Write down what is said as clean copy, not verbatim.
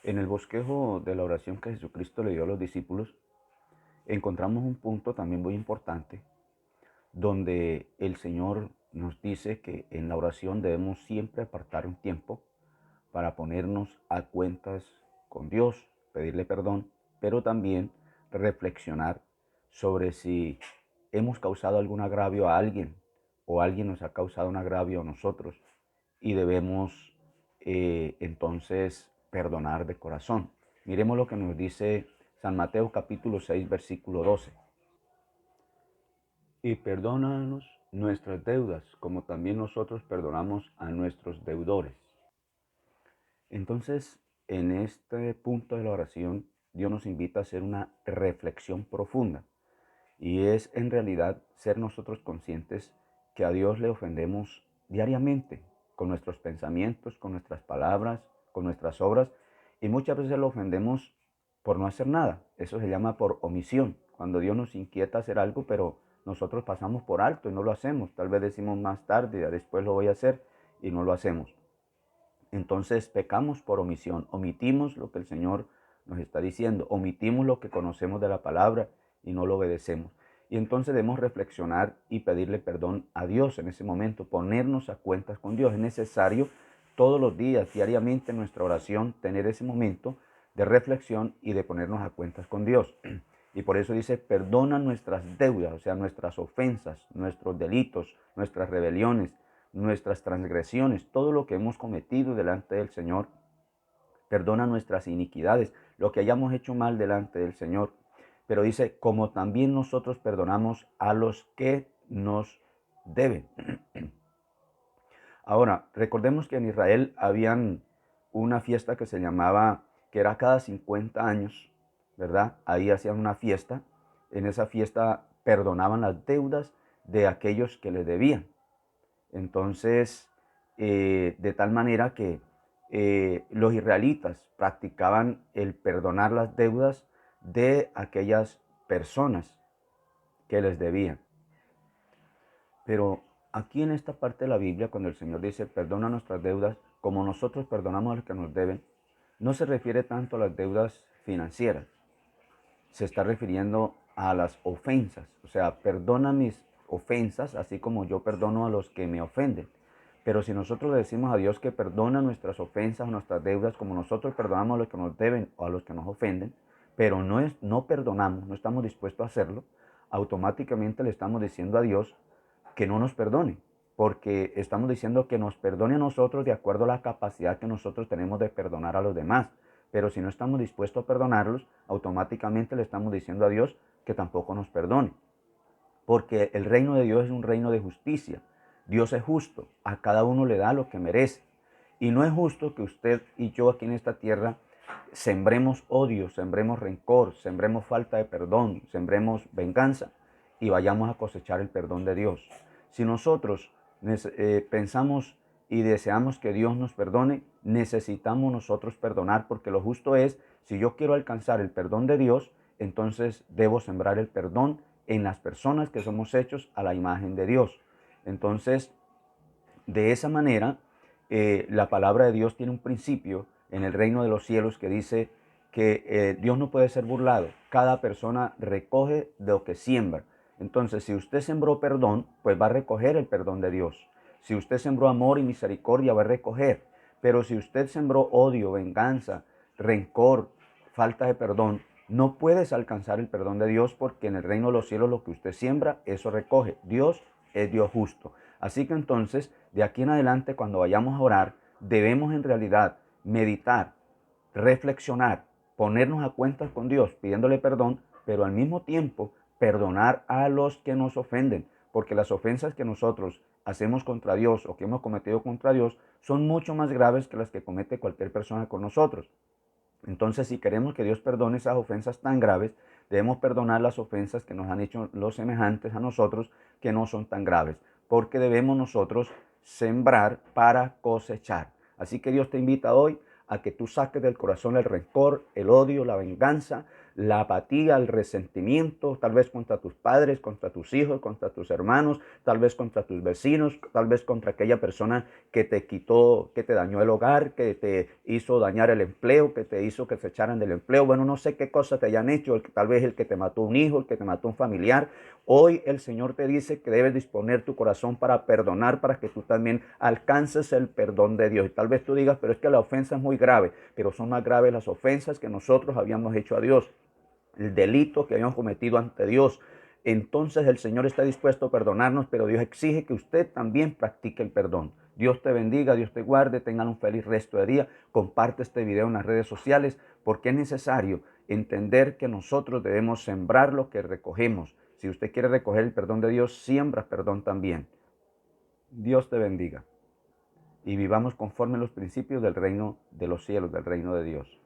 En el bosquejo de la oración que Jesucristo le dio a los discípulos, encontramos un punto también muy importante, donde el Señor nos dice que en la oración debemos siempre apartar un tiempo para ponernos a cuentas con Dios, pedirle perdón, pero también reflexionar sobre si hemos causado algún agravio a alguien o alguien nos ha causado un agravio a nosotros y debemos entonces perdonar de corazón. Miremos lo que nos dice San Mateo capítulo 6 versículo 12. Y perdónanos nuestras deudas, como también nosotros perdonamos a nuestros deudores. Entonces, en este punto de la oración, Dios nos invita a hacer una reflexión profunda. Y es en realidad ser nosotros conscientes que a Dios le ofendemos diariamente, con nuestros pensamientos, con nuestras palabras, con nuestras obras. Y muchas veces lo ofendemos por no hacer nada. Eso se llama por omisión. Cuando Dios nos inquieta hacer algo, pero nosotros pasamos por alto y no lo hacemos. Tal vez decimos más tarde, ya después lo voy a hacer y no lo hacemos. Entonces pecamos por omisión, omitimos lo que el Señor nos está diciendo, omitimos lo que conocemos de la palabra y no lo obedecemos. Y entonces debemos reflexionar y pedirle perdón a Dios en ese momento, ponernos a cuentas con Dios. Es necesario todos los días, diariamente en nuestra oración, tener ese momento de reflexión y de ponernos a cuentas con Dios. Y por eso dice, perdona nuestras deudas, o sea, nuestras ofensas, nuestros delitos, nuestras rebeliones, nuestras transgresiones, todo lo que hemos cometido delante del Señor. Perdona nuestras iniquidades, lo que hayamos hecho mal delante del Señor. Pero dice, como también nosotros perdonamos a los que nos deben. Ahora, recordemos que en Israel habían una fiesta que se llamaba, que era cada 50 años, ¿verdad? Ahí hacían una fiesta. En esa fiesta perdonaban las deudas de aquellos que les debían. Entonces, de tal manera que los israelitas practicaban el perdonar las deudas de aquellas personas que les debían. Pero aquí en esta parte de la Biblia, cuando el Señor dice, perdona nuestras deudas como nosotros perdonamos a los que nos deben, no se refiere tanto a las deudas financieras, se está refiriendo a las ofensas. O sea, perdona mis ofensas, así como yo perdono a los que me ofenden. Pero si nosotros le decimos a Dios que perdona nuestras ofensas, nuestras deudas, como nosotros perdonamos a los que nos deben o a los que nos ofenden, pero no perdonamos, no estamos dispuestos a hacerlo, automáticamente le estamos diciendo a Dios que no nos perdone, porque estamos diciendo que nos perdone a nosotros de acuerdo a la capacidad que nosotros tenemos de perdonar a los demás. Pero si no estamos dispuestos a perdonarlos, automáticamente le estamos diciendo a Dios que tampoco nos perdone. Porque el reino de Dios es un reino de justicia. Dios es justo, a cada uno le da lo que merece. Y no es justo que usted y yo aquí en esta tierra sembremos odio, sembremos rencor, sembremos falta de perdón, sembremos venganza y vayamos a cosechar el perdón de Dios. Si nosotros pensamos y deseamos que Dios nos perdone, necesitamos nosotros perdonar, porque lo justo es, si yo quiero alcanzar el perdón de Dios, entonces debo sembrar el perdón en las personas que somos hechos a la imagen de Dios. Entonces, de esa manera, la palabra de Dios tiene un principio en el reino de los cielos que dice que Dios no puede ser burlado. Cada persona recoge de lo que siembra. Entonces, si usted sembró perdón, pues va a recoger el perdón de Dios. Si usted sembró amor y misericordia, va a recoger. Pero si usted sembró odio, venganza, rencor, falta de perdón, no puedes alcanzar el perdón de Dios, porque en el reino de los cielos lo que usted siembra, eso recoge. Dios es Dios justo. Así que entonces, de aquí en adelante, cuando vayamos a orar, debemos en realidad meditar, reflexionar, ponernos a cuentas con Dios, pidiéndole perdón, pero al mismo tiempo perdonar a los que nos ofenden, porque las ofensas que nosotros hacemos contra Dios o que hemos cometido contra Dios son mucho más graves que las que comete cualquier persona con nosotros. Entonces, si queremos que Dios perdone esas ofensas tan graves, debemos perdonar las ofensas que nos han hecho los semejantes a nosotros, que no son tan graves, porque debemos nosotros sembrar para cosechar. Así que Dios te invita hoy a que tú saques del corazón el rencor, el odio, la venganza, la apatía, el resentimiento, tal vez contra tus padres, contra tus hijos, contra tus hermanos, tal vez contra tus vecinos, tal vez contra aquella persona que te quitó, que te dañó el hogar, que te hizo dañar el empleo, que te hizo que se echaran del empleo. Bueno, no sé qué cosa te hayan hecho, tal vez el que te mató un hijo, el que te mató un familiar. Hoy el Señor te dice que debes disponer tu corazón para perdonar, para que tú también alcances el perdón de Dios. Y tal vez tú digas, pero es que la ofensa es muy grave, pero son más graves las ofensas que nosotros habíamos hecho a Dios, el delito que habíamos cometido ante Dios. Entonces el Señor está dispuesto a perdonarnos, pero Dios exige que usted también practique el perdón. Dios te bendiga, Dios te guarde, tengan un feliz resto de día. Comparte este video en las redes sociales porque es necesario entender que nosotros debemos sembrar lo que recogemos. Si usted quiere recoger el perdón de Dios, siembra perdón también. Dios te bendiga y vivamos conforme a los principios del reino de los cielos, del reino de Dios.